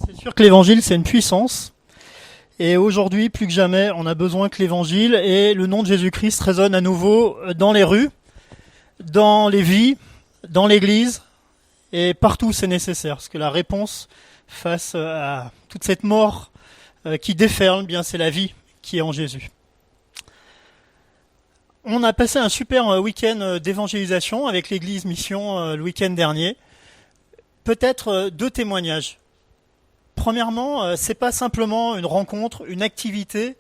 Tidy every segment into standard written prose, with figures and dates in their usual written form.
C'est sûr que l'évangile, c'est une puissance. Et aujourd'hui, plus que jamais, on a besoin que l'évangile et le nom de Jésus-Christ résonnent à nouveau dans les rues, dans les vies, dans l'église, et partout où c'est nécessaire. Parce que la réponse face à toute cette mort qui déferle, bien c'est la vie qui est en Jésus. On a passé un super week-end d'évangélisation avec l'église Mission le week-end dernier. Peut-être deux témoignages. Premièrement, c'est pas simplement une rencontre, une activité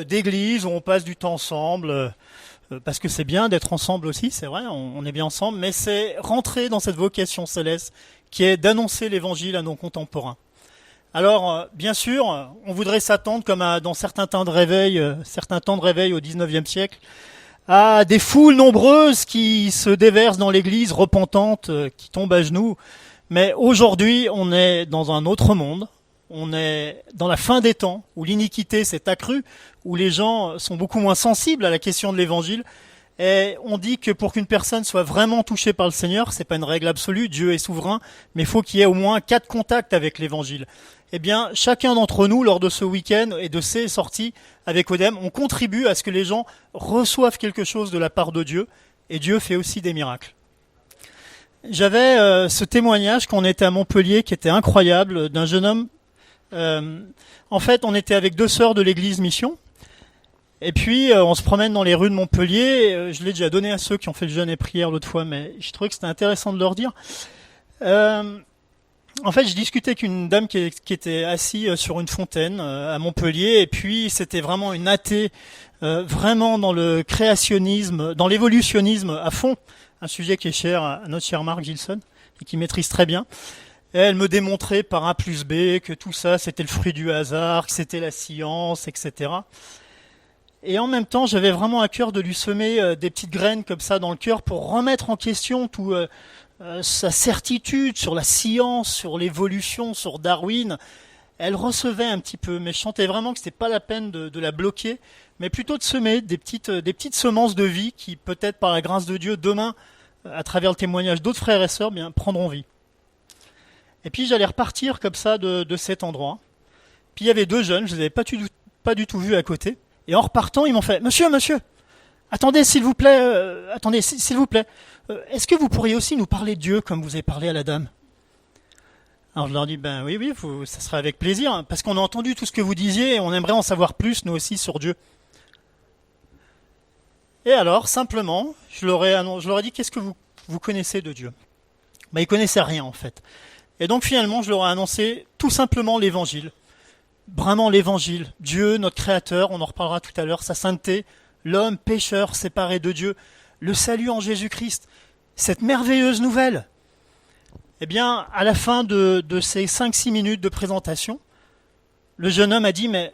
d'église où on passe du temps ensemble, parce que c'est bien d'être ensemble aussi, c'est vrai, on est bien ensemble, mais c'est rentrer dans cette vocation céleste qui est d'annoncer l'évangile à nos contemporains. Alors, bien sûr, on voudrait s'attendre, comme dans certains temps de réveil au XIXe siècle, à des foules nombreuses qui se déversent dans l'église repentantes, qui tombent à genoux. Mais aujourd'hui, on est dans un autre monde. On est dans la fin des temps, où l'iniquité s'est accrue, où les gens sont beaucoup moins sensibles à la question de l'évangile. Et on dit que pour qu'une personne soit vraiment touchée par le Seigneur, c'est pas une règle absolue, Dieu est souverain, mais il faut qu'il y ait au moins 4 contacts avec l'évangile. Eh bien, chacun d'entre nous, lors de ce week-end et de ces sorties avec Odem, on contribue à ce que les gens reçoivent quelque chose de la part de Dieu, et Dieu fait aussi des miracles. J'avais ce témoignage quand on était à Montpellier, qui était incroyable, d'un jeune homme. En fait, on était avec 2 sœurs de l'église Mission, et puis on se promène dans les rues de Montpellier. Je l'ai déjà donné à ceux qui ont fait le jeûne et prière l'autre fois, mais je trouvais que c'était intéressant de leur dire. En fait, je discutais avec une dame qui était assise sur une fontaine à Montpellier, et puis c'était vraiment une athée, vraiment dans le créationnisme, dans l'évolutionnisme à fond, un sujet qui est cher à notre cher Marc Gilson, et qui maîtrise très bien. Et elle me démontrait par A plus B que tout ça c'était le fruit du hasard, que c'était la science, etc. Et en même temps, j'avais vraiment à cœur de lui semer des petites graines comme ça dans le cœur pour remettre en question tout sa certitude sur la science, sur l'évolution, sur Darwin. Elle recevait un petit peu, mais je sentais vraiment que c'était pas la peine de la bloquer, mais plutôt de semer des petites semences de vie qui, peut-être par la grâce de Dieu, demain, à travers le témoignage d'autres frères et sœurs, bien prendront vie. Et puis j'allais repartir comme ça de cet endroit. Puis il y avait 2 jeunes, je les avais pas du tout vus à côté. Et en repartant, ils m'ont fait « Monsieur, attendez s'il vous plaît, est-ce que vous pourriez aussi nous parler de Dieu comme vous avez parlé à la dame ?» Alors je leur dis « Ben oui, ça serait avec plaisir, hein, parce qu'on a entendu tout ce que vous disiez et on aimerait en savoir plus, nous aussi, sur Dieu. » Et alors, simplement, je leur ai dit « Qu'est-ce que vous connaissez de Dieu ?» Ben ils connaissaient rien en fait. Et donc finalement, je leur ai annoncé tout simplement l'évangile. Vraiment l'évangile. Dieu, notre créateur, on en reparlera tout à l'heure, sa sainteté, l'homme pécheur séparé de Dieu, le salut en Jésus-Christ, cette merveilleuse nouvelle. Eh bien, à la fin de ces 5-6 minutes de présentation, le jeune homme a dit, mais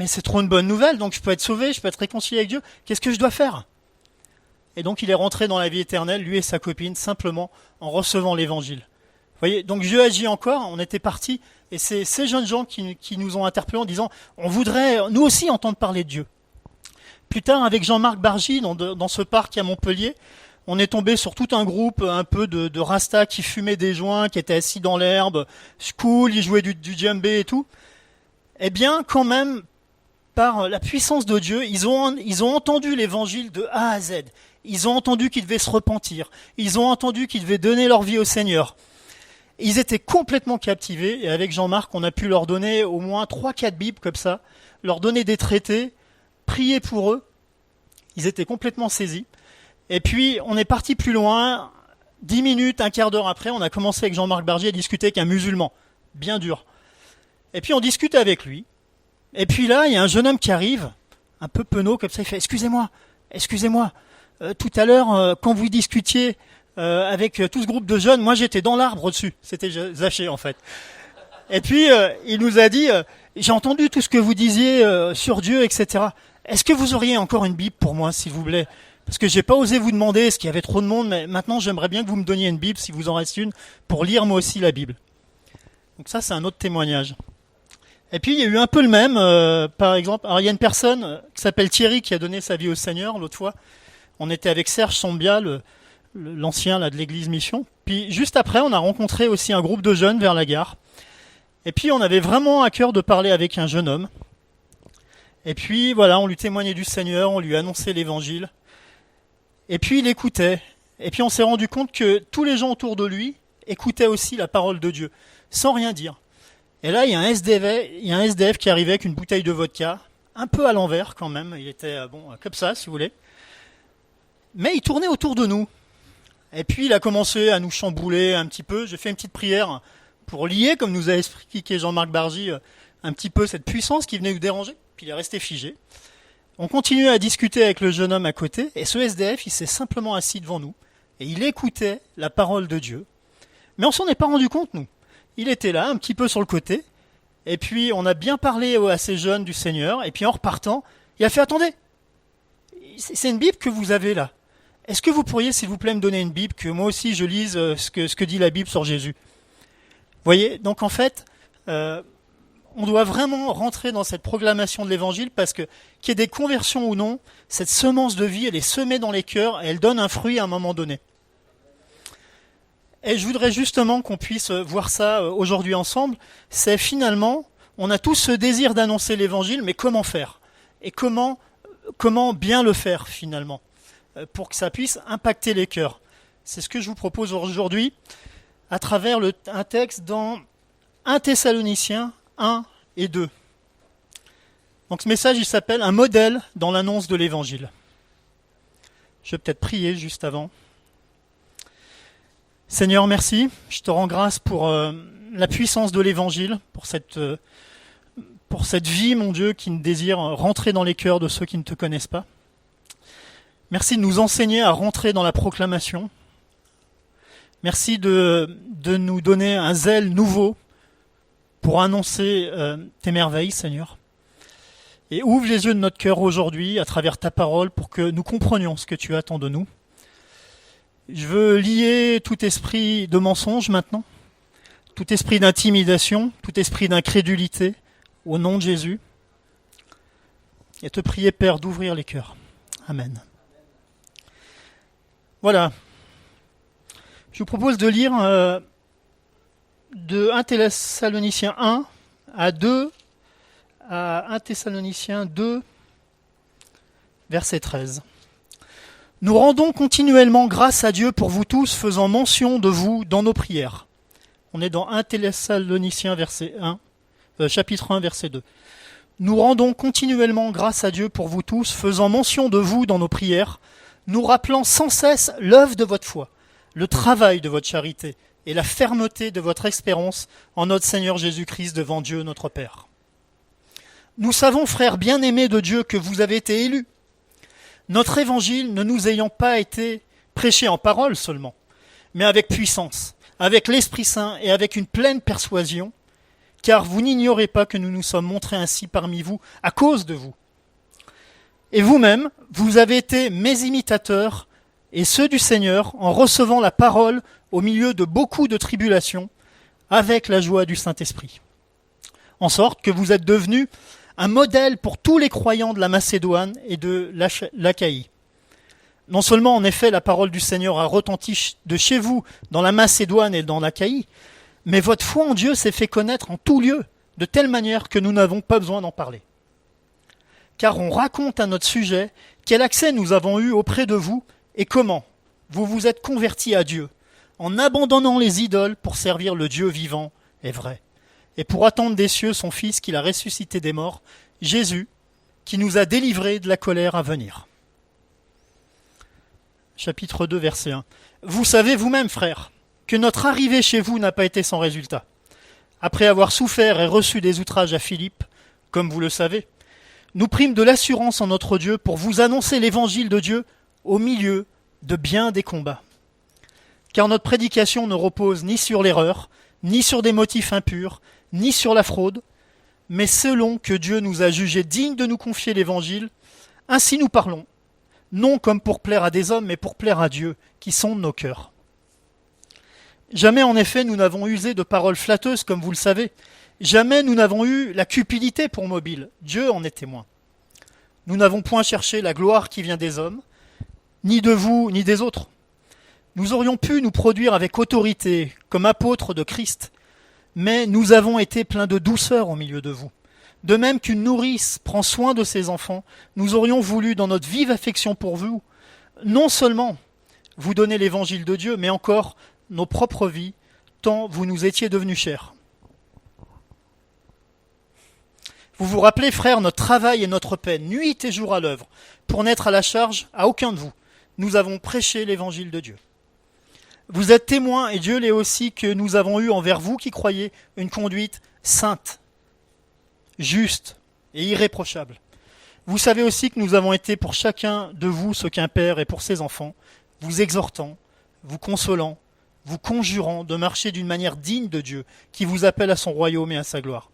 c'est trop une bonne nouvelle, donc je peux être sauvé, je peux être réconcilié avec Dieu, qu'est-ce que je dois faire ? Et donc il est rentré dans la vie éternelle, lui et sa copine, simplement en recevant l'évangile. Vous voyez, donc Dieu agit encore, on était partis, et c'est ces jeunes gens qui nous ont interpellés en disant, on voudrait nous aussi entendre parler de Dieu. Plus tard, avec Jean-Marc Bargy, dans ce parc à Montpellier, on est tombé sur tout un groupe un peu de rastas qui fumaient des joints, qui étaient assis dans l'herbe, cool, ils jouaient du djembé et tout. Eh bien, quand même, par la puissance de Dieu, ils ont entendu l'évangile de A à Z. Ils ont entendu qu'ils devaient se repentir. Ils ont entendu qu'ils devaient donner leur vie au Seigneur. Ils étaient complètement captivés, et avec Jean-Marc, on a pu leur donner au moins 3-4 Bibles comme ça, leur donner des traités, prier pour eux. Ils étaient complètement saisis. Et puis, on est parti plus loin. 10 minutes, un quart d'heure après, on a commencé avec Jean-Marc Bargy à discuter avec un musulman, bien dur. Et puis, on discute avec lui. Et puis là, il y a un jeune homme qui arrive, un peu penaud comme ça, il fait « Excusez-moi, tout à l'heure, quand vous discutiez avec tout ce groupe de jeunes, moi j'étais dans l'arbre au-dessus. » C'était Zaché en fait. Et puis, il nous a dit « J'ai entendu tout ce que vous disiez sur Dieu, etc. Est-ce que vous auriez encore une Bible pour moi, s'il vous plaît ? Parce que j'ai pas osé vous demander, parce qu'il y avait trop de monde, mais maintenant j'aimerais bien que vous me donniez une Bible, si vous en reste une, pour lire moi aussi la Bible. » Donc ça, c'est un autre témoignage. Et puis il y a eu un peu le même, par exemple, alors il y a une personne qui s'appelle Thierry qui a donné sa vie au Seigneur l'autre fois. On était avec Serge Sombia, l'ancien là de l'église Mission. Puis juste après, on a rencontré aussi un groupe de jeunes vers la gare. Et puis on avait vraiment à cœur de parler avec un jeune homme. Et puis voilà, on lui témoignait du Seigneur, on lui annonçait l'évangile. Et puis il écoutait. Et puis on s'est rendu compte que tous les gens autour de lui écoutaient aussi la parole de Dieu, sans rien dire. Et là, il y a un SDF qui arrivait avec une bouteille de vodka, un peu à l'envers quand même, il était comme ça si vous voulez. Mais il tournait autour de nous. Et puis il a commencé à nous chambouler un petit peu. J'ai fait une petite prière pour lier, comme nous a expliqué Jean-Marc Bargy, un petit peu cette puissance qui venait nous déranger. Puis il est resté figé. On continuait à discuter avec le jeune homme à côté, et ce SDF, il s'est simplement assis devant nous, et il écoutait la parole de Dieu. Mais on s'en est pas rendu compte, nous. Il était là, un petit peu sur le côté, et puis on a bien parlé à ces jeunes du Seigneur, et puis en repartant, il a fait « Attendez, c'est une Bible que vous avez là. Est-ce que vous pourriez, s'il vous plaît, me donner une Bible, que moi aussi je lise ce que dit la Bible sur Jésus ?» Vous voyez, donc en fait, on doit vraiment rentrer dans cette proclamation de l'évangile parce que, qu'il y ait des conversions ou non, cette semence de vie, elle est semée dans les cœurs et elle donne un fruit à un moment donné. Et je voudrais justement qu'on puisse voir ça aujourd'hui ensemble. C'est finalement, on a tous ce désir d'annoncer l'évangile, mais comment faire? Et comment bien le faire finalement, pour que ça puisse impacter les cœurs. C'est ce que je vous propose aujourd'hui à travers un texte dans 1 Thessaloniciens 1 et 2. Donc ce message, il s'appelle « Un modèle dans l'annonce de l'Évangile ». Je vais peut-être prier juste avant. Seigneur, merci. Je te rends grâce pour la puissance de l'Évangile, pour cette vie, mon Dieu, qui désire rentrer dans les cœurs de ceux qui ne te connaissent pas. Merci de nous enseigner à rentrer dans la proclamation. Merci de nous donner un zèle nouveau pour annoncer tes merveilles, Seigneur. Et ouvre les yeux de notre cœur aujourd'hui à travers ta parole pour que nous comprenions ce que tu attends de nous. Je veux lier tout esprit de mensonge maintenant, tout esprit d'intimidation, tout esprit d'incrédulité au nom de Jésus. Et te prier, Père, d'ouvrir les cœurs. Amen. Voilà. Je vous propose de lire de 1 Thessaloniciens 1 à 1 Thessaloniciens 2, verset 13. Nous rendons continuellement grâce à Dieu pour vous tous, faisant mention de vous dans nos prières. On est dans 1 Thessaloniciens chapitre 1, verset 2. Nous rendons continuellement grâce à Dieu pour vous tous, faisant mention de vous dans nos prières, nous rappelant sans cesse l'œuvre de votre foi, le travail de votre charité et la fermeté de votre espérance en notre Seigneur Jésus-Christ devant Dieu notre Père. Nous savons, frères bien-aimés de Dieu, que vous avez été élus. Notre évangile ne nous ayant pas été prêché en parole seulement, mais avec puissance, avec l'Esprit Saint et avec une pleine persuasion, car vous n'ignorez pas que nous nous sommes montrés ainsi parmi vous à cause de vous. Et vous-même, vous avez été mes imitateurs et ceux du Seigneur en recevant la parole au milieu de beaucoup de tribulations avec la joie du Saint-Esprit. En sorte que vous êtes devenus un modèle pour tous les croyants de la Macédoine et de l'Achaïe. Non seulement en effet la parole du Seigneur a retenti de chez vous dans la Macédoine et dans l'Achaïe, mais votre foi en Dieu s'est fait connaître en tout lieu, de telle manière que nous n'avons pas besoin d'en parler. Car on raconte à notre sujet quel accès nous avons eu auprès de vous et comment vous vous êtes convertis à Dieu, en abandonnant les idoles pour servir le Dieu vivant et vrai, et pour attendre des cieux son Fils qu'il a ressuscité des morts, Jésus, qui nous a délivrés de la colère à venir. Chapitre 2, verset 1. Vous savez vous-même, frères, que notre arrivée chez vous n'a pas été sans résultat. Après avoir souffert et reçu des outrages à Philippe, comme vous le savez, nous prîmes de l'assurance en notre Dieu pour vous annoncer l'évangile de Dieu au milieu de bien des combats. Car notre prédication ne repose ni sur l'erreur, ni sur des motifs impurs, ni sur la fraude, mais selon que Dieu nous a jugés dignes de nous confier l'évangile, ainsi nous parlons, non comme pour plaire à des hommes, mais pour plaire à Dieu, qui sonde nos cœurs. Jamais en effet nous n'avons usé de paroles flatteuses, comme vous le savez. Jamais nous n'avons eu la cupidité pour mobile. Dieu en est témoin. Nous n'avons point cherché la gloire qui vient des hommes, ni de vous, ni des autres. Nous aurions pu nous produire avec autorité, comme apôtres de Christ, mais nous avons été pleins de douceur au milieu de vous. De même qu'une nourrice prend soin de ses enfants, nous aurions voulu, dans notre vive affection pour vous, non seulement vous donner l'évangile de Dieu, mais encore nos propres vies, tant vous nous étiez devenus chers. Vous vous rappelez, frères, notre travail et notre peine, nuit et jour à l'œuvre, pour n'être à la charge à aucun de vous. Nous avons prêché l'évangile de Dieu. Vous êtes témoins, et Dieu l'est aussi, que nous avons eu envers vous qui croyez une conduite sainte, juste et irréprochable. Vous savez aussi que nous avons été pour chacun de vous ce qu'un père est pour ses enfants, vous exhortant, vous consolant, vous conjurant de marcher d'une manière digne de Dieu, qui vous appelle à son royaume et à sa gloire.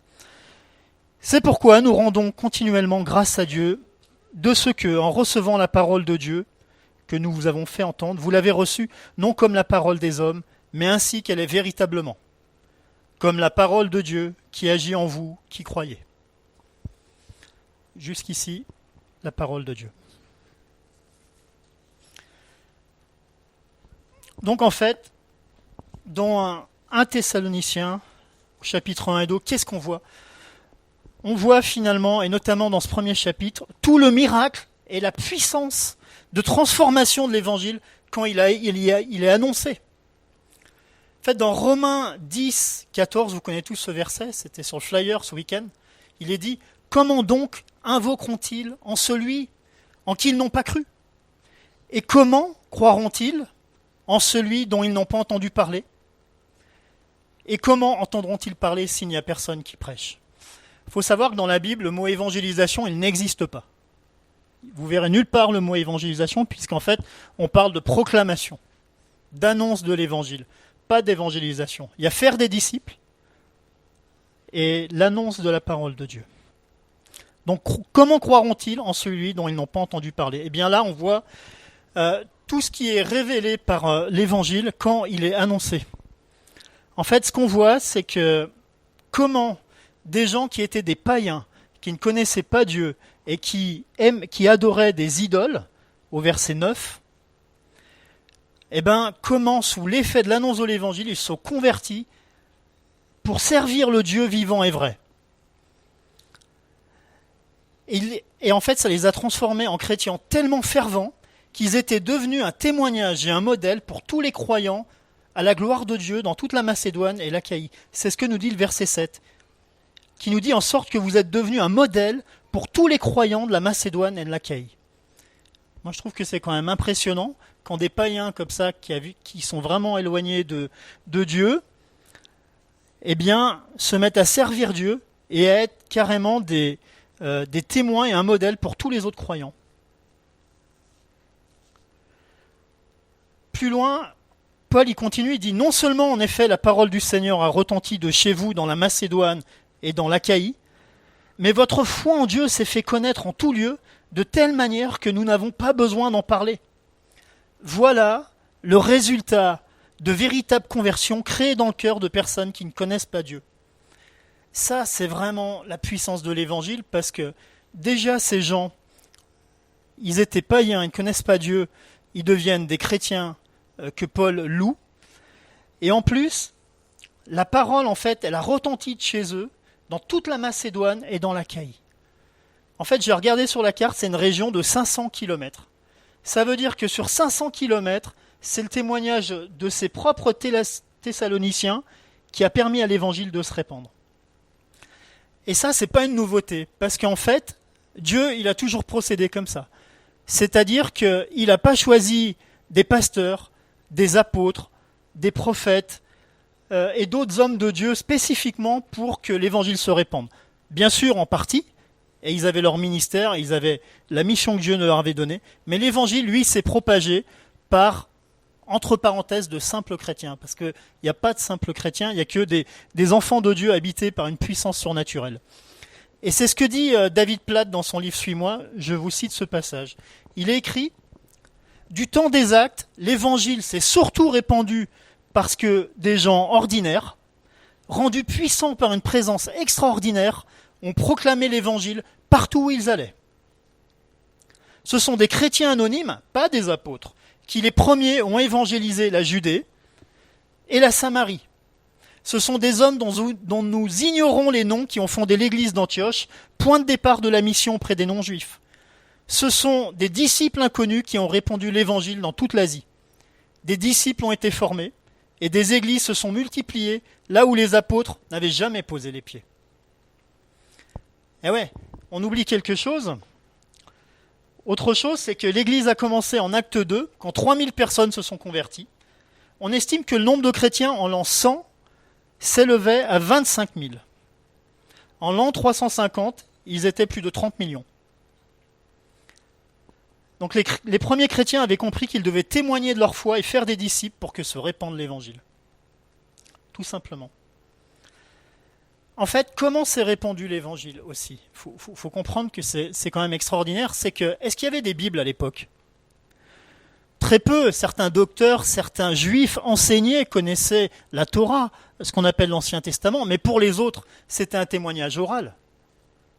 C'est pourquoi nous rendons continuellement grâce à Dieu de ce que, en recevant la parole de Dieu, que nous vous avons fait entendre, vous l'avez reçue non comme la parole des hommes, mais ainsi qu'elle est véritablement, comme la parole de Dieu qui agit en vous, qui croyez. Jusqu'ici, la parole de Dieu. Donc en fait, dans 1 Thessaloniciens, chapitre 1 et 2, qu'est-ce qu'on voit ? On voit finalement, et notamment dans ce premier chapitre, tout le miracle et la puissance de transformation de l'évangile quand il est annoncé. En fait, dans Romains 10, 14, vous connaissez tous ce verset, c'était sur le flyer ce week-end, il est dit « Comment donc invoqueront-ils en celui en qui ils n'ont pas cru ? Et comment croiront-ils en celui dont ils n'ont pas entendu parler ? Et comment entendront-ils parler s'il n'y a personne qui prêche ?» Il faut savoir que dans la Bible, le mot évangélisation, il n'existe pas. Vous verrez nulle part le mot évangélisation, puisqu'en fait, on parle de proclamation, d'annonce de l'évangile, pas d'évangélisation. Il y a faire des disciples et l'annonce de la parole de Dieu. Donc, comment croiront-ils en celui dont ils n'ont pas entendu parler ? Eh bien là, on voit tout ce qui est révélé par l'évangile quand il est annoncé. En fait, ce qu'on voit, c'est que comment des gens qui étaient des païens, qui ne connaissaient pas Dieu et qui adoraient des idoles, au verset 9, eh bien, comment, sous l'effet de l'annonce de l'évangile, ils se sont convertis pour servir le Dieu vivant et vrai. Et en fait, ça les a transformés en chrétiens tellement fervents qu'ils étaient devenus un témoignage et un modèle pour tous les croyants à la gloire de Dieu dans toute la Macédoine et l'Achaïe. C'est ce que nous dit le verset 7, qui nous dit en sorte que vous êtes devenus un modèle pour tous les croyants de la Macédoine et de l'Achaïe. Moi, je trouve que c'est quand même impressionnant quand des païens comme ça, qui sont vraiment éloignés de Dieu, eh bien, se mettent à servir Dieu et à être carrément des témoins et un modèle pour tous les autres croyants. Plus loin, Paul y continue, il dit « Non seulement en effet la parole du Seigneur a retenti de chez vous dans la Macédoine et dans l'Achaïe, mais votre foi en Dieu s'est fait connaître en tout lieu de telle manière que nous n'avons pas besoin d'en parler. Voilà le résultat de véritables conversions créées dans le cœur de personnes qui ne connaissent pas Dieu. » Ça, c'est vraiment la puissance de l'Évangile, parce que déjà ces gens, ils étaient païens, ils ne connaissent pas Dieu, ils deviennent des chrétiens que Paul loue. Et en plus, la parole, en fait, elle a retenti de chez eux, dans toute la Macédoine et dans l'Achaïe. En fait, j'ai regardé sur la carte, c'est une région de 500 km. Ça veut dire que sur 500 km, c'est le témoignage de ses propres Thessaloniciens qui a permis à l'Évangile de se répandre. Et ça, c'est pas une nouveauté, parce qu'en fait, Dieu, il a toujours procédé comme ça. C'est-à-dire qu'il n'a pas choisi des pasteurs, des apôtres, des prophètes et d'autres hommes de Dieu spécifiquement pour que l'évangile se répande. Bien sûr, en partie, et ils avaient leur ministère, ils avaient la mission que Dieu leur avait donnée, mais l'évangile, lui, s'est propagé par, entre parenthèses, de simples chrétiens, parce qu'il n'y a pas de simples chrétiens, il n'y a que des enfants de Dieu habités par une puissance surnaturelle. Et c'est ce que dit David Platt dans son livre « Suis-moi », je vous cite ce passage. Il est écrit « Du temps des actes, l'évangile s'est surtout répandu parce que des gens ordinaires, rendus puissants par une présence extraordinaire, ont proclamé l'évangile partout où ils allaient. Ce sont des chrétiens anonymes, pas des apôtres, qui les premiers ont évangélisé la Judée et la Samarie. Ce sont des hommes dont nous ignorons les noms qui ont fondé l'église d'Antioche, point de départ de la mission auprès des non-juifs. Ce sont des disciples inconnus qui ont répandu l'évangile dans toute l'Asie. Des disciples ont été formés et des églises se sont multipliées là où les apôtres n'avaient jamais posé les pieds. Et ouais, on oublie quelque chose. Autre chose, c'est que l'église a commencé en acte 2, quand 3000 personnes se sont converties. On estime que le nombre de chrétiens en l'an 100 s'élevait à 25 000. En l'an 350, ils étaient plus de 30 millions. Donc les premiers chrétiens avaient compris qu'ils devaient témoigner de leur foi et faire des disciples pour que se répande l'évangile. Tout simplement. En fait, comment s'est répandu l'évangile aussi ? Faut comprendre que c'est quand même extraordinaire. C'est que, est-ce qu'il y avait des Bibles à l'époque ? Très peu. Certains docteurs, certains juifs enseignés connaissaient la Torah, ce qu'on appelle l'Ancien Testament, mais pour les autres, c'était un témoignage oral.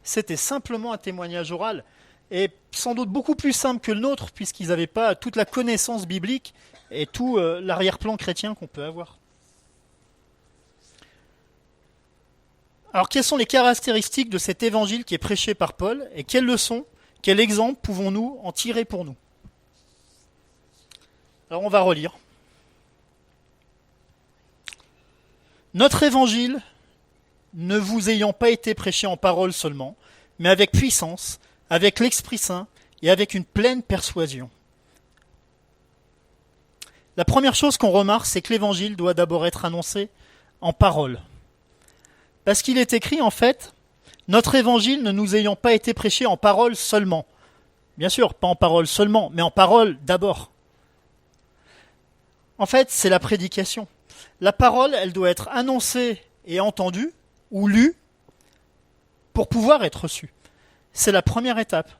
C'était simplement un témoignage oral. Et sans doute beaucoup plus simple que le nôtre, puisqu'ils n'avaient pas toute la connaissance biblique et tout l'arrière-plan chrétien qu'on peut avoir. Alors, quelles sont les caractéristiques de cet évangile qui est prêché par Paul et quelles leçons, quel exemple pouvons-nous en tirer pour nous ? Alors, on va relire. Notre évangile, ne vous ayant pas été prêché en parole seulement, mais avec puissance, avec l'Esprit Saint et avec une pleine persuasion. La première chose qu'on remarque, c'est que l'évangile doit d'abord être annoncé en parole. Parce qu'il est écrit, en fait, notre évangile ne nous ayant pas été prêché en parole seulement. Bien sûr, pas en parole seulement, mais en parole d'abord. En fait, c'est la prédication. La parole, elle doit être annoncée et entendue, ou lue, pour pouvoir être reçue. C'est la première étape.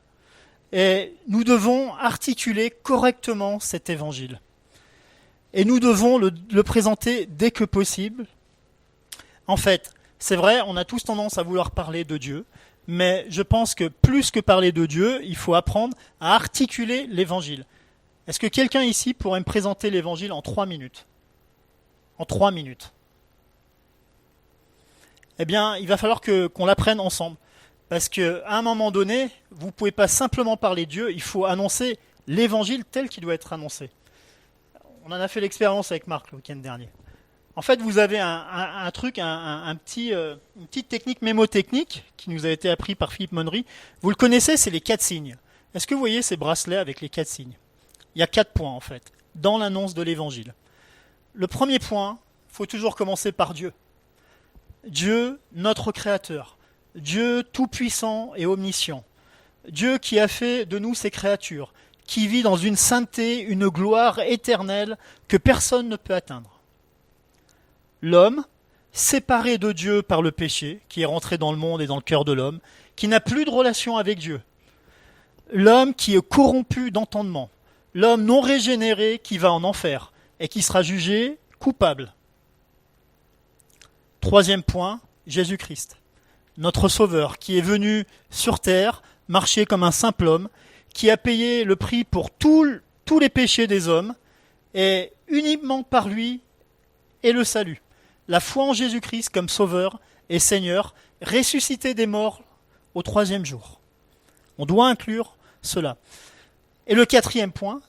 Et nous devons articuler correctement cet évangile. Et nous devons le présenter dès que possible. En fait, c'est vrai, on a tous tendance à vouloir parler de Dieu, mais je pense que plus que parler de Dieu, il faut apprendre à articuler l'évangile. Est-ce que quelqu'un ici pourrait me présenter l'évangile en 3 minutes ? En 3 minutes. Eh bien, il va falloir qu'on l'apprenne ensemble. Parce qu'à un moment donné, vous ne pouvez pas simplement parler de Dieu, il faut annoncer l'évangile tel qu'il doit être annoncé. On en a fait l'expérience avec Marc le week-end dernier. En fait, vous avez une petite technique mémotechnique qui nous a été appris par Philippe Monnery. Vous le connaissez, c'est les 4 signes. Est-ce que vous voyez ces bracelets avec les 4 signes ? Il y a 4 points en fait, dans l'annonce de l'évangile. Le premier point, il faut toujours commencer par Dieu. Dieu, notre Créateur. Dieu tout-puissant et omniscient. Dieu qui a fait de nous ses créatures, qui vit dans une sainteté, une gloire éternelle que personne ne peut atteindre. L'homme, séparé de Dieu par le péché, qui est rentré dans le monde et dans le cœur de l'homme, qui n'a plus de relation avec Dieu. L'homme qui est corrompu d'entendement. L'homme non régénéré qui va en enfer et qui sera jugé coupable. Troisième point, Jésus-Christ. Notre Sauveur, qui est venu sur terre, marcher comme un simple homme, qui a payé le prix pour tous les péchés des hommes, et uniquement par lui est le salut. La foi en Jésus-Christ comme Sauveur et Seigneur, ressuscité des morts au 3e jour. On doit inclure cela. Et le 4e point,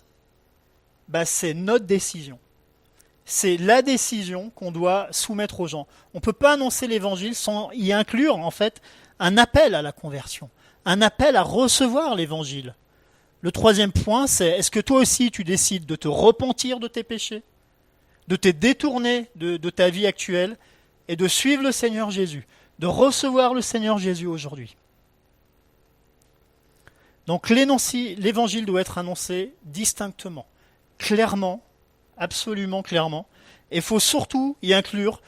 c'est notre décision. C'est la décision qu'on doit soumettre aux gens. On ne peut pas annoncer l'évangile sans y inclure, en fait, un appel à la conversion, un appel à recevoir l'évangile. Le 3e point, c'est est-ce que toi aussi tu décides de te repentir de tes péchés, de te détourner de ta vie actuelle et de suivre le Seigneur Jésus, de recevoir le Seigneur Jésus aujourd'hui. Donc l'évangile doit être annoncé distinctement, clairement, absolument clairement. Et il faut surtout y inclure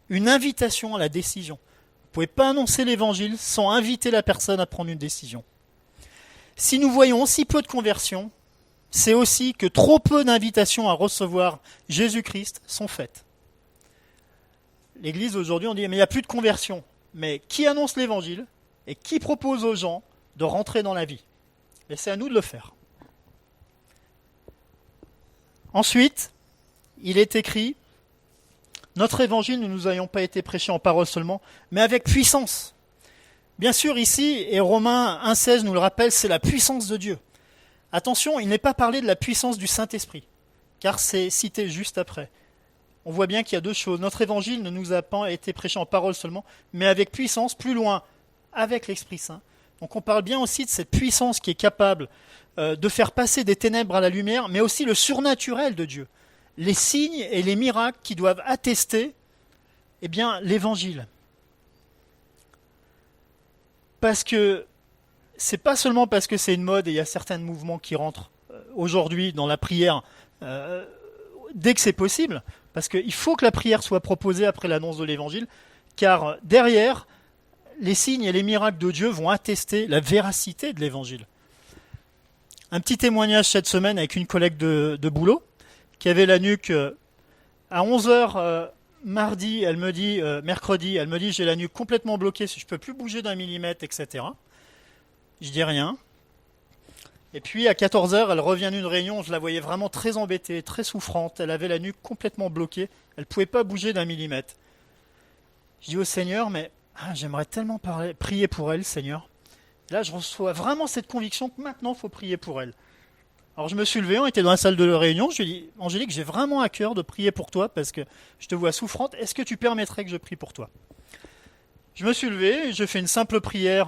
une invitation à la décision. Vous ne pouvez pas annoncer l'évangile sans inviter la personne à prendre une décision. Si nous voyons si peu de conversions, c'est aussi que trop peu d'invitations à recevoir Jésus-Christ sont faites. L'Église aujourd'hui, on dit, mais il n'y a plus de conversion. Mais qui annonce l'évangile et qui propose aux gens de rentrer dans la vie ? Et c'est à nous de le faire. Ensuite, il est écrit Notre évangile, nous ne nous ayons pas été prêchés en parole seulement, mais avec puissance. Bien sûr, ici, et Romains 1,16 nous le rappelle, c'est la puissance de Dieu. Attention, il n'est pas parlé de la puissance du Saint-Esprit, car c'est cité juste après. On voit bien qu'il y a deux choses. Notre évangile ne nous a pas été prêché en parole seulement, mais avec puissance, plus loin, avec l'Esprit Saint. Donc on parle bien aussi de cette puissance qui est capable de faire passer des ténèbres à la lumière, mais aussi le surnaturel de Dieu. Les signes et les miracles qui doivent attester l'évangile. Parce que c'est pas seulement parce que c'est une mode et il y a certains mouvements qui rentrent aujourd'hui dans la prière dès que c'est possible, parce qu'il faut que la prière soit proposée après l'annonce de l'évangile, car derrière, les signes et les miracles de Dieu vont attester la véracité de l'évangile. Un petit témoignage cette semaine avec une collègue de boulot qui avait la nuque à 11h mercredi, elle me dit j'ai la nuque complètement bloquée, je ne peux plus bouger d'un millimètre, etc. Je dis rien. Et puis à 14h, elle revient d'une réunion, je la voyais vraiment très embêtée, très souffrante, elle avait la nuque complètement bloquée, elle ne pouvait pas bouger d'un millimètre. Je dis au Seigneur, mais j'aimerais tellement prier pour elle, Seigneur. Et là, je reçois vraiment cette conviction que maintenant, il faut prier pour elle. Alors je me suis levé, on était dans la salle de réunion, je lui ai dit, Angélique, j'ai vraiment à cœur de prier pour toi parce que je te vois souffrante, est-ce que tu permettrais que je prie pour toi ? Je me suis levé, je fais une simple prière,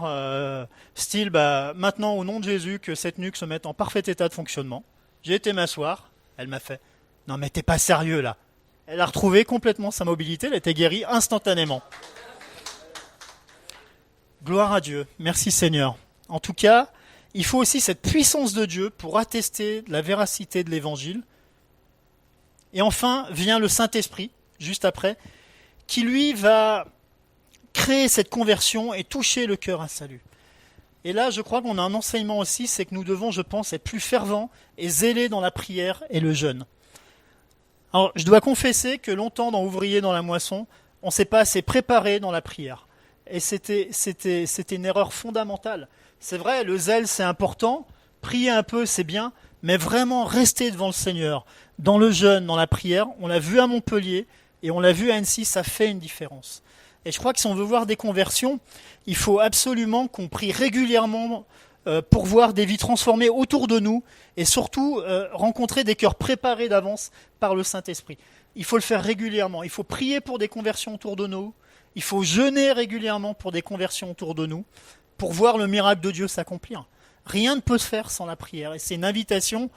style, maintenant au nom de Jésus, que cette nuque se mette en parfait état de fonctionnement. J'ai été m'asseoir, elle m'a fait, non mais t'es pas sérieux là. Elle a retrouvé complètement sa mobilité, elle était guérie instantanément. Gloire à Dieu, merci Seigneur. En tout cas, il faut aussi cette puissance de Dieu pour attester la véracité de l'évangile. Et enfin vient le Saint-Esprit, juste après, qui lui va créer cette conversion et toucher le cœur à salut. Et là, je crois qu'on a un enseignement aussi, c'est que nous devons, je pense, être plus fervents et zélés dans la prière et le jeûne. Alors, je dois confesser que longtemps, dans Ouvrier dans la moisson, on ne s'est pas assez préparé dans la prière. Et c'était une erreur fondamentale. C'est vrai, le zèle, c'est important, prier un peu, c'est bien, mais vraiment rester devant le Seigneur, dans le jeûne, dans la prière, on l'a vu à Montpellier et on l'a vu à Annecy, ça fait une différence. Et je crois que si on veut voir des conversions, il faut absolument qu'on prie régulièrement pour voir des vies transformées autour de nous et surtout rencontrer des cœurs préparés d'avance par le Saint-Esprit. Il faut le faire régulièrement, il faut prier pour des conversions autour de nous, il faut jeûner régulièrement pour des conversions autour de nous, pour voir le miracle de Dieu s'accomplir. Rien ne peut se faire sans la prière. Et c'est une invitation,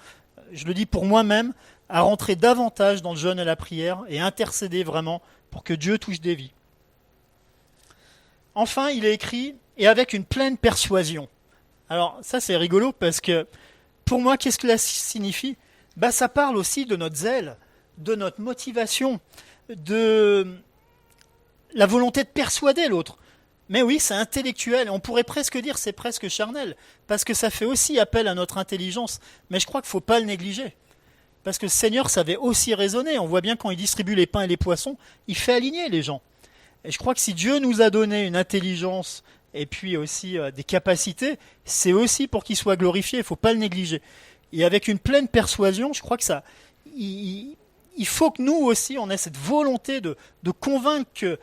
je le dis pour moi-même, à rentrer davantage dans le jeûne et la prière et intercéder vraiment pour que Dieu touche des vies. Enfin, il est écrit, et avec une pleine persuasion. Alors ça c'est rigolo parce que pour moi, qu'est-ce que cela signifie ? Ça parle aussi de notre zèle, de notre motivation, de la volonté de persuader l'autre. Mais oui, c'est intellectuel, on pourrait presque dire c'est presque charnel, parce que ça fait aussi appel à notre intelligence, mais je crois qu'il ne faut pas le négliger. Parce que le Seigneur savait aussi raisonner, on voit bien quand il distribue les pains et les poissons, il fait aligner les gens. Et je crois que si Dieu nous a donné une intelligence et puis aussi des capacités, c'est aussi pour qu'il soit glorifié, il ne faut pas le négliger. Et avec une pleine persuasion, je crois que ça, il faut que nous aussi, on ait cette volonté de convaincre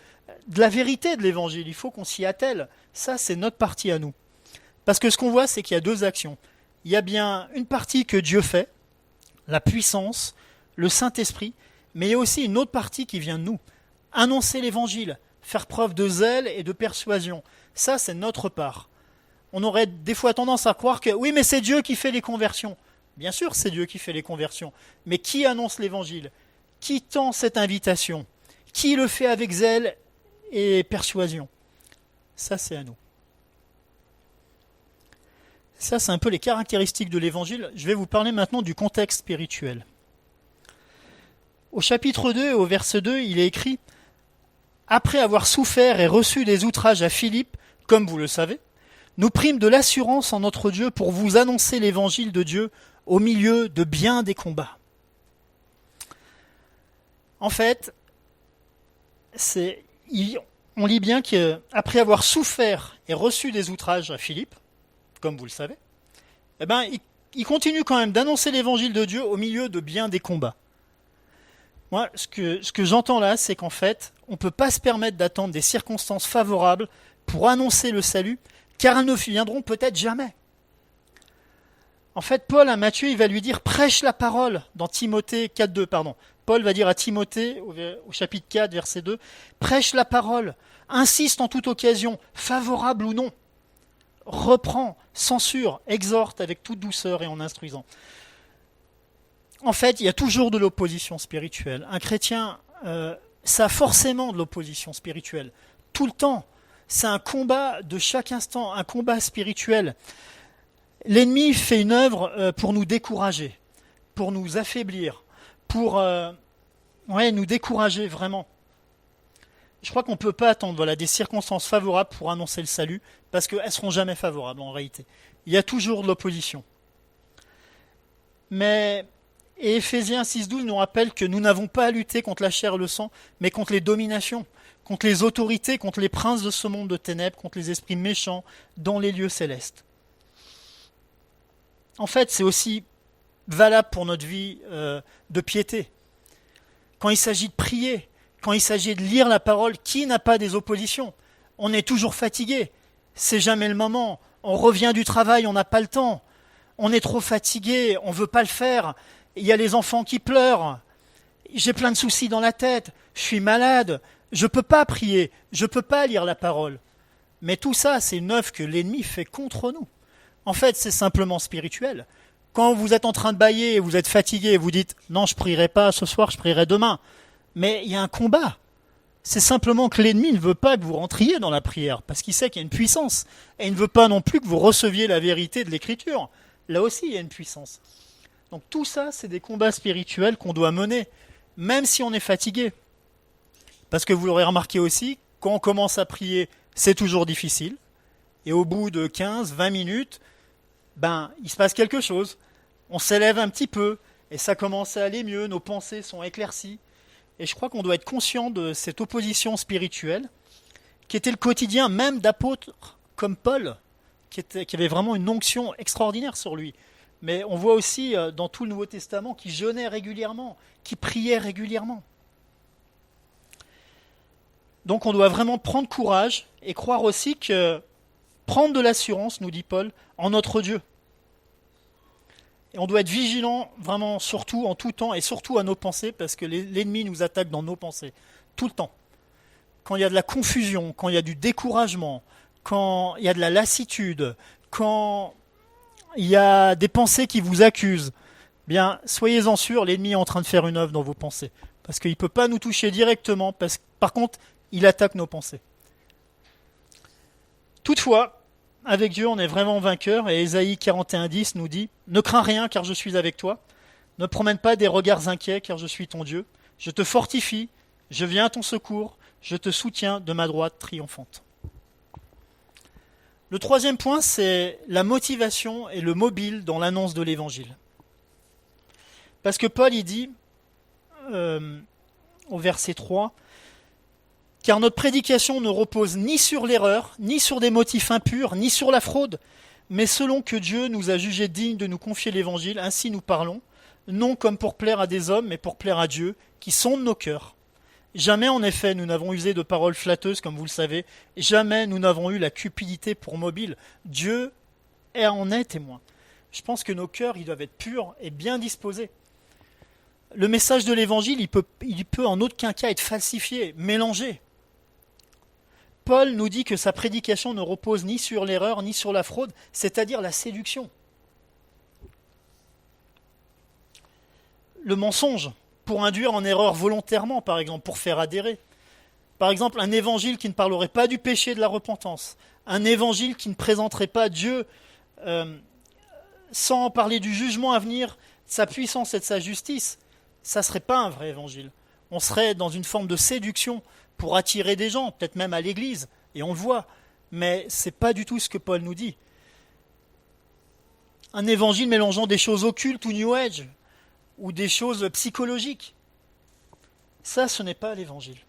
de la vérité de l'évangile. Il faut qu'on s'y attelle. Ça, c'est notre partie à nous. Parce que ce qu'on voit, c'est qu'il y a deux actions. Il y a bien une partie que Dieu fait, la puissance, le Saint-Esprit, mais il y a aussi une autre partie qui vient de nous. Annoncer l'évangile, faire preuve de zèle et de persuasion. Ça, c'est notre part. On aurait des fois tendance à croire que oui, mais c'est Dieu qui fait les conversions. Bien sûr, c'est Dieu qui fait les conversions. Mais qui annonce l'évangile ? Qui tend cette invitation ? Qui le fait avec zèle et persuasion ? Ça, c'est à nous. Ça, c'est un peu les caractéristiques de l'évangile. Je vais vous parler maintenant du contexte spirituel. Au chapitre 2 et au verset 2, il est écrit « Après avoir souffert et reçu des outrages à Philippe, comme vous le savez, nous prîmes de l'assurance en notre Dieu pour vous annoncer l'évangile de Dieu au milieu de bien des combats. » En fait, on lit bien qu'après avoir souffert et reçu des outrages à Philippe, comme vous le savez, il continue quand même d'annoncer l'évangile de Dieu au milieu de bien des combats. Moi, ce que j'entends là, c'est qu'en fait, on ne peut pas se permettre d'attendre des circonstances favorables pour annoncer le salut, car elles ne viendront peut-être jamais. En fait, Paul à Matthieu, il va lui dire prêche la parole dans Timothée 4.2, pardon. Paul va dire à Timothée, au chapitre 4, verset 2, prêche la parole, insiste en toute occasion, favorable ou non, reprend, censure, exhorte avec toute douceur et en instruisant. En fait, il y a toujours de l'opposition spirituelle. Un chrétien, ça a forcément de l'opposition spirituelle. Tout le temps. C'est un combat de chaque instant, un combat spirituel. L'ennemi fait une œuvre pour nous décourager, pour nous affaiblir, pour nous décourager vraiment. Je crois qu'on ne peut pas attendre des circonstances favorables pour annoncer le salut, parce qu'elles ne seront jamais favorables en réalité. Il y a toujours de l'opposition. Et Éphésiens 6.12 nous rappelle que nous n'avons pas à lutter contre la chair et le sang, mais contre les dominations, contre les autorités, contre les princes de ce monde de ténèbres, contre les esprits méchants dans les lieux célestes. En fait, c'est aussi valable pour notre vie de piété. Quand il s'agit de prier, quand il s'agit de lire la parole, qui n'a pas des oppositions? On est toujours fatigué, c'est jamais le moment. On revient du travail, on n'a pas le temps. On est trop fatigué, on ne veut pas le faire. Il y a les enfants qui pleurent. J'ai plein de soucis dans la tête, je suis malade, je ne peux pas prier, je ne peux pas lire la parole. Mais tout ça, c'est une œuvre que l'ennemi fait contre nous. En fait, c'est simplement spirituel. Quand vous êtes en train de bâiller et vous êtes fatigué et vous dites « Non, je ne prierai pas ce soir, je prierai demain », mais il y a un combat. C'est simplement que l'ennemi ne veut pas que vous rentriez dans la prière, parce qu'il sait qu'il y a une puissance. Et il ne veut pas non plus que vous receviez la vérité de l'Écriture. Là aussi, il y a une puissance. Donc tout ça, c'est des combats spirituels qu'on doit mener, même si on est fatigué. Parce que vous l'aurez remarqué aussi, quand on commence à prier, c'est toujours difficile. Et au bout de 15-20 minutes, il se passe quelque chose. On s'élève un petit peu, et ça commence à aller mieux, nos pensées sont éclaircies. Et je crois qu'on doit être conscient de cette opposition spirituelle, qui était le quotidien même d'apôtres comme Paul, qui avait vraiment une onction extraordinaire sur lui. Mais on voit aussi dans tout le Nouveau Testament qu'il jeûnait régulièrement, qu'il priait régulièrement. Donc on doit vraiment prendre courage et croire aussi que prendre de l'assurance, nous dit Paul, en notre Dieu. Et on doit être vigilant vraiment surtout en tout temps et surtout à nos pensées parce que l'ennemi nous attaque dans nos pensées tout le temps. Quand il y a de la confusion, quand il y a du découragement, quand il y a de la lassitude, quand il y a des pensées qui vous accusent, bien soyez-en sûrs, l'ennemi est en train de faire une œuvre dans vos pensées. Parce qu'il ne peut pas nous toucher directement, par contre, il attaque nos pensées. Toutefois, avec Dieu, on est vraiment vainqueur, et Ésaïe 41.10 nous dit « Ne crains rien, car je suis avec toi. Ne promène pas des regards inquiets, car je suis ton Dieu. Je te fortifie, je viens à ton secours, je te soutiens de ma droite triomphante. » Le troisième point, c'est la motivation et le mobile dans l'annonce de l'Évangile. Parce que Paul, il dit, au verset 3, « Car notre prédication ne repose ni sur l'erreur, ni sur des motifs impurs, ni sur la fraude, mais selon que Dieu nous a jugés dignes de nous confier l'Évangile, ainsi nous parlons, non comme pour plaire à des hommes, mais pour plaire à Dieu, qui sonde nos cœurs. Jamais en effet nous n'avons usé de paroles flatteuses, comme vous le savez, jamais nous n'avons eu la cupidité pour mobile. Dieu en est témoin. » Je pense que nos cœurs, ils doivent être purs et bien disposés. Le message de l'Évangile, il peut en aucun cas être falsifié, mélangé. Paul nous dit que sa prédication ne repose ni sur l'erreur, ni sur la fraude, c'est-à-dire la séduction. Le mensonge, pour induire en erreur volontairement, par exemple, pour faire adhérer. Par exemple, un évangile qui ne parlerait pas du péché et de la repentance. Un évangile qui ne présenterait pas Dieu sans parler du jugement à venir, de sa puissance et de sa justice. Ça ne serait pas un vrai évangile. On serait dans une forme de séduction pour attirer des gens, peut-être même à l'église, et on le voit. Mais ce n'est pas du tout ce que Paul nous dit. Un évangile mélangeant des choses occultes ou New Age, ou des choses psychologiques. Ça, ce n'est pas l'évangile.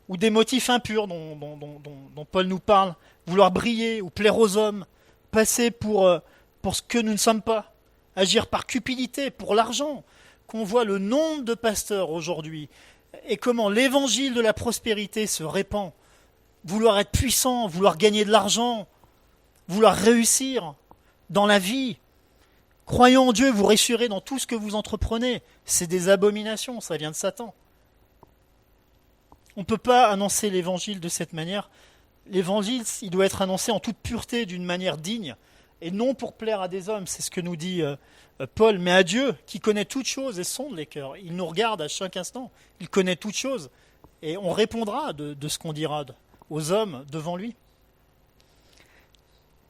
Ou des motifs impurs dont Paul nous parle, vouloir briller ou plaire aux hommes, passer pour ce que nous ne sommes pas, agir par cupidité, pour l'argent, qu'on voit le nombre de pasteurs aujourd'hui et comment l'évangile de la prospérité se répand, vouloir être puissant, vouloir gagner de l'argent, vouloir réussir dans la vie, croyant en Dieu, vous réussirez dans tout ce que vous entreprenez, c'est des abominations, ça vient de Satan. On ne peut pas annoncer l'évangile de cette manière. L'évangile, il doit être annoncé en toute pureté, d'une manière digne, et non pour plaire à des hommes, c'est ce que nous dit Paul, mais à Dieu, qui connaît toutes choses et sonde les cœurs. Il nous regarde à chaque instant, il connaît toutes choses, et on répondra de ce qu'on dira aux hommes devant lui.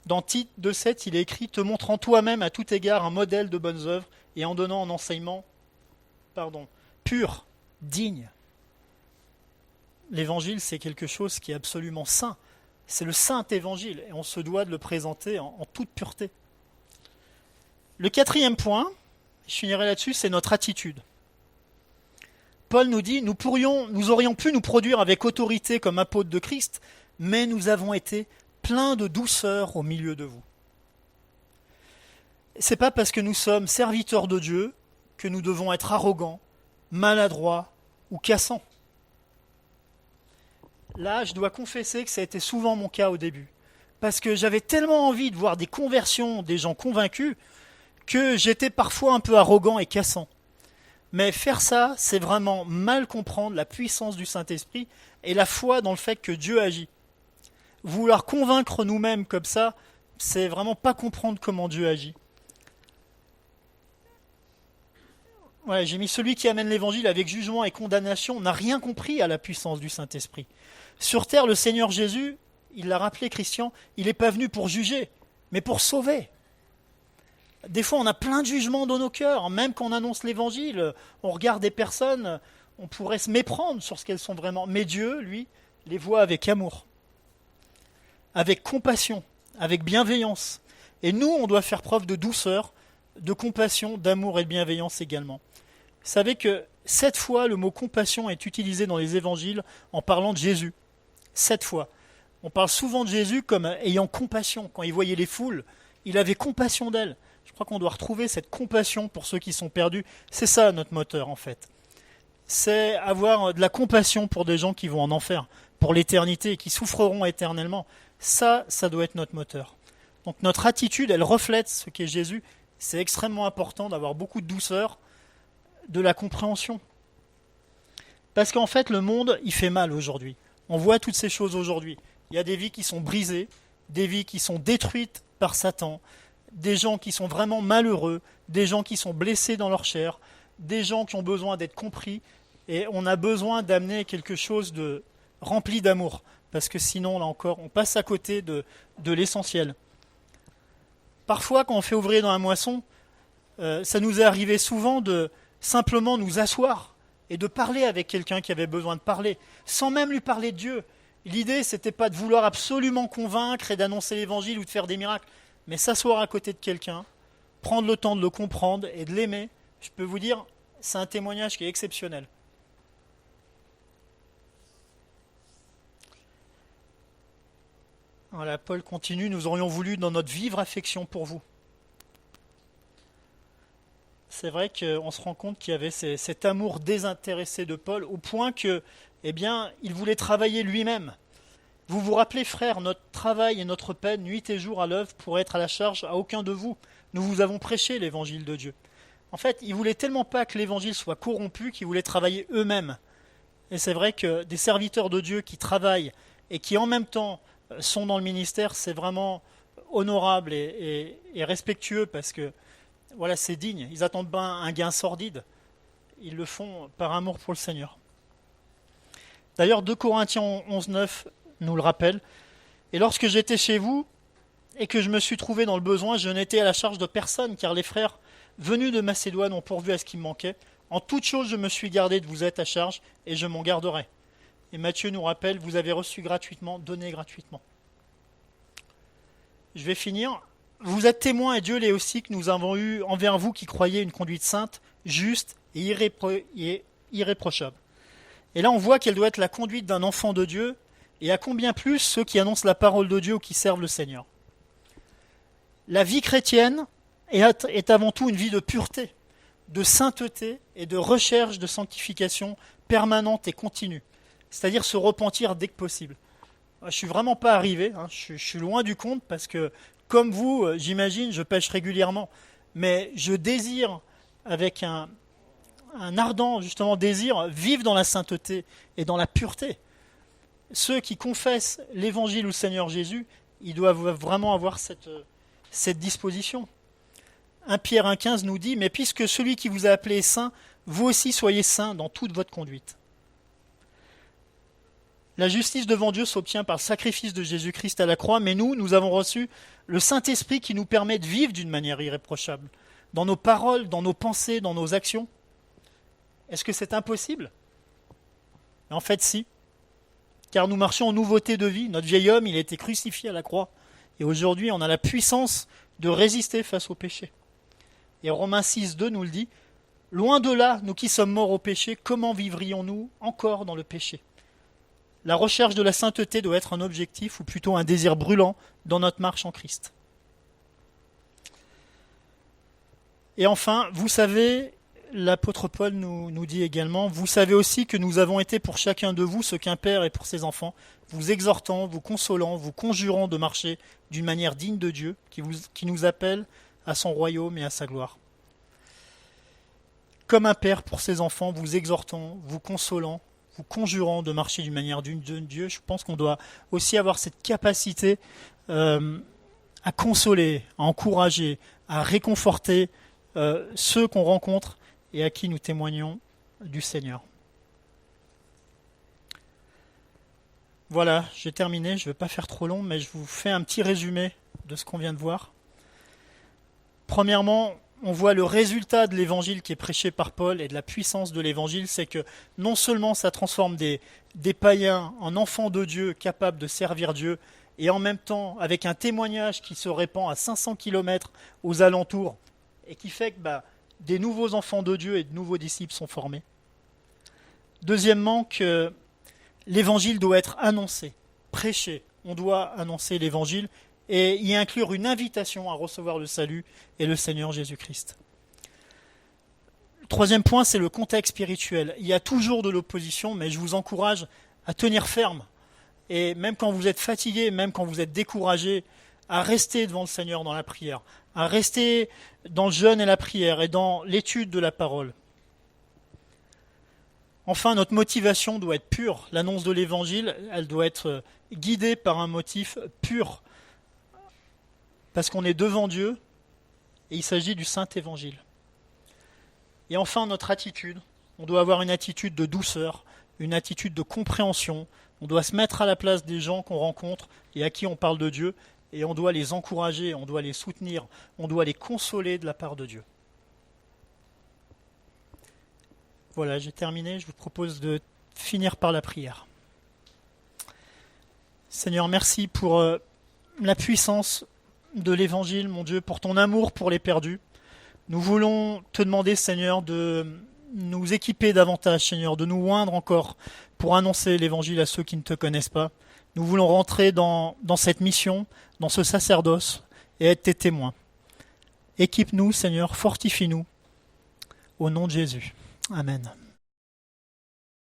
Dans Tite 2,7, il est écrit « Te montrant toi-même à tout égard un modèle de bonnes œuvres et en donnant un enseignement pur, digne. » L'évangile, c'est quelque chose qui est absolument saint. C'est le saint évangile et on se doit de le présenter en toute pureté. Le 4e point, je finirai là-dessus, c'est notre attitude. Paul nous dit, nous aurions pu nous produire avec autorité comme apôtres de Christ, mais nous avons été pleins de douceur au milieu de vous. C'est pas parce que nous sommes serviteurs de Dieu que nous devons être arrogants, maladroits ou cassants. Là, je dois confesser que ça a été souvent mon cas au début, parce que j'avais tellement envie de voir des conversions, des gens convaincus, que j'étais parfois un peu arrogant et cassant. Mais faire ça, c'est vraiment mal comprendre la puissance du Saint-Esprit et la foi dans le fait que Dieu agit. Vouloir convaincre nous-mêmes comme ça, c'est vraiment pas comprendre comment Dieu agit. Ouais, j'ai mis celui qui amène l'évangile avec jugement et condamnation n'a rien compris à la puissance du Saint-Esprit. Sur terre, le Seigneur Jésus, il l'a rappelé Christian, il n'est pas venu pour juger, mais pour sauver. Des fois, on a plein de jugements dans nos cœurs, même quand on annonce l'évangile, on regarde des personnes, on pourrait se méprendre sur ce qu'elles sont vraiment. Mais Dieu, lui, les voit avec amour, avec compassion, avec bienveillance. Et nous, on doit faire preuve de douceur, de compassion, d'amour et de bienveillance également. Vous savez que 7 fois le mot compassion est utilisé dans les évangiles en parlant de Jésus. 7 fois. On parle souvent de Jésus comme ayant compassion. Quand il voyait les foules, il avait compassion d'elles. Je crois qu'on doit retrouver cette compassion pour ceux qui sont perdus. C'est ça notre moteur en fait. C'est avoir de la compassion pour des gens qui vont en enfer, pour l'éternité, qui souffreront éternellement. Ça doit être notre moteur. Donc notre attitude, elle reflète ce qu'est Jésus. C'est extrêmement important d'avoir beaucoup de douceur, de la compréhension. Parce qu'en fait, le monde, il fait mal aujourd'hui. On voit toutes ces choses aujourd'hui. Il y a des vies qui sont brisées, des vies qui sont détruites par Satan, des gens qui sont vraiment malheureux, des gens qui sont blessés dans leur chair, des gens qui ont besoin d'être compris, et on a besoin d'amener quelque chose de rempli d'amour, parce que sinon, là encore, on passe à côté de l'essentiel. Parfois, quand on fait ouvrier dans la moisson, ça nous est arrivé souvent de simplement nous asseoir et de parler avec quelqu'un qui avait besoin de parler, sans même lui parler de Dieu. L'idée, c'était pas de vouloir absolument convaincre et d'annoncer l'évangile ou de faire des miracles, mais s'asseoir à côté de quelqu'un, prendre le temps de le comprendre et de l'aimer. Je peux vous dire, c'est un témoignage qui est exceptionnel. Voilà, Paul continue, nous aurions voulu dans notre vivre affection pour vous. C'est vrai qu'on se rend compte qu'il y avait cet amour désintéressé de Paul, au point que, il voulait travailler lui-même. Vous vous rappelez, frères, notre travail et notre peine, nuit et jour à l'œuvre, pour être à la charge à aucun de vous. Nous vous avons prêché l'évangile de Dieu. En fait, ils voulaient tellement pas que l'évangile soit corrompu qu'ils voulaient travailler eux-mêmes. Et c'est vrai que des serviteurs de Dieu qui travaillent et qui en même temps sont dans le ministère, c'est vraiment honorable et respectueux parce que voilà, c'est digne. Ils attendent pas un gain sordide. Ils le font par amour pour le Seigneur. D'ailleurs, 2 Corinthiens 11,9 nous le rappelle. Et lorsque j'étais chez vous et que je me suis trouvé dans le besoin, je n'étais à la charge de personne, car les frères venus de Macédoine ont pourvu à ce qui me manquait. En toute chose, je me suis gardé de vous être à charge et je m'en garderai. Et Matthieu nous rappelle, vous avez reçu gratuitement, donnez gratuitement. Je vais finir. Vous êtes témoins, et Dieu l'est aussi, que nous avons eu envers vous qui croyez une conduite sainte, juste et irréprochable. Et là, on voit qu'elle doit être la conduite d'un enfant de Dieu, et à combien plus ceux qui annoncent la parole de Dieu ou qui servent le Seigneur. La vie chrétienne est avant tout une vie de pureté. de sainteté et de recherche de sanctification permanente et continue, c'est-à-dire se repentir dès que possible. Je suis vraiment pas arrivé, hein, je suis loin du compte parce que, comme vous, j'imagine, je pêche régulièrement, mais je désire, avec un ardent justement désir, vivre dans la sainteté et dans la pureté. Ceux qui confessent l'évangile au Seigneur Jésus, ils doivent vraiment avoir cette disposition. 1 Pierre 1,15 nous dit « Mais puisque celui qui vous a appelé est saint, vous aussi soyez saints dans toute votre conduite. » La justice devant Dieu s'obtient par le sacrifice de Jésus-Christ à la croix, mais nous avons reçu le Saint-Esprit qui nous permet de vivre d'une manière irréprochable, dans nos paroles, dans nos pensées, dans nos actions. Est-ce que c'est impossible ? En fait, si. Car nous marchons en nouveauté de vie. Notre vieil homme, il a été crucifié à la croix. Et aujourd'hui, on a la puissance de résister face au péché. Et Romains 6,2 nous le dit, « Loin de là, nous qui sommes morts au péché, comment vivrions-nous encore dans le péché ?» La recherche de la sainteté doit être un objectif, ou plutôt un désir brûlant, dans notre marche en Christ. Et enfin, vous savez, l'apôtre Paul nous dit également, vous savez aussi que nous avons été pour chacun de vous ce qu'un père est pour ses enfants, vous exhortant, vous consolant, vous conjurant de marcher d'une manière digne de Dieu, qui nous appelle à son royaume et à sa gloire. Comme un père pour ses enfants, vous exhortant, vous consolant, vous conjurant de marcher d'une manière digne de Dieu, je pense qu'on doit aussi avoir cette capacité à consoler, à encourager, à réconforter ceux qu'on rencontre et à qui nous témoignons du Seigneur. Voilà, j'ai terminé, je ne vais pas faire trop long, mais je vous fais un petit résumé de ce qu'on vient de voir. Premièrement, on voit le résultat de l'évangile qui est prêché par Paul et de la puissance de l'évangile, c'est que non seulement ça transforme des païens en enfants de Dieu capables de servir Dieu, et en même temps avec un témoignage qui se répand à 500 km aux alentours, et qui fait que des nouveaux enfants de Dieu et de nouveaux disciples sont formés. Deuxièmement, que l'évangile doit être annoncé, prêché. On doit annoncer l'évangile et y inclure une invitation à recevoir le salut et le Seigneur Jésus-Christ. Le troisième point, c'est le contexte spirituel. Il y a toujours de l'opposition, mais je vous encourage à tenir ferme. Et même quand vous êtes fatigué, même quand vous êtes découragé, à rester devant le Seigneur dans la prière, à rester dans le jeûne et la prière et dans l'étude de la parole. Enfin, notre motivation doit être pure. L'annonce de l'Évangile, elle doit être guidée par un motif pur. Parce qu'on est devant Dieu et il s'agit du Saint-Évangile. Et enfin, notre attitude. On doit avoir une attitude de douceur, une attitude de compréhension. On doit se mettre à la place des gens qu'on rencontre et à qui on parle de Dieu. Et on doit les encourager, on doit les soutenir, on doit les consoler de la part de Dieu. Voilà, j'ai terminé. Je vous propose de finir par la prière. Seigneur, merci pour la puissance de l'Évangile, mon Dieu, pour ton amour pour les perdus. Nous voulons te demander, Seigneur, de nous équiper davantage, Seigneur, de nous oindre encore pour annoncer l'Évangile à ceux qui ne te connaissent pas. Nous voulons rentrer dans cette mission, dans ce sacerdoce, et être tes témoins. Équipe-nous, Seigneur, fortifie-nous, au nom de Jésus. Amen.